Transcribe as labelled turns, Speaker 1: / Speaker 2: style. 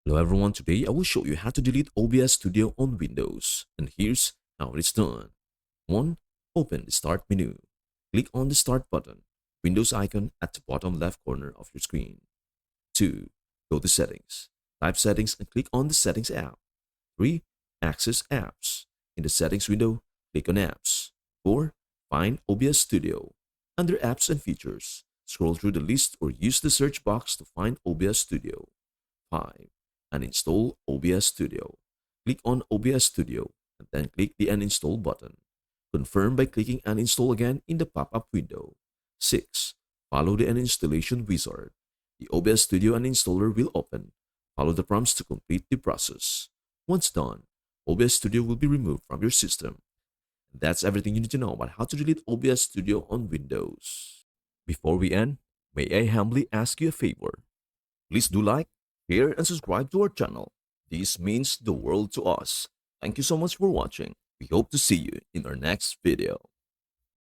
Speaker 1: Hello everyone, today I will show you how to delete OBS Studio on Windows, and here's how it's done. 1. Open the Start menu. Click on the Start button, Windows icon at the bottom left corner of your screen. 2. Go to Settings. Type Settings and click on the Settings app. 3. Access Apps. In the Settings window, click on Apps. 4. Find OBS Studio. Under Apps and Features, scroll through the list or use the search box to find OBS Studio. 5. Uninstall OBS Studio. Click on OBS Studio and then click the Uninstall button. Confirm by clicking Uninstall again in the pop-up window. 6. Follow the uninstallation wizard. The OBS Studio uninstaller will open. Follow the prompts to complete the process. Once done, OBS Studio will be removed from your system. And that's everything you need to know about how to delete OBS Studio on Windows. Before we end, may I humbly ask you a favor? Please do like, share, and subscribe to our channel. This means the world to us. Thank you so much for watching. We hope to see you in our next video.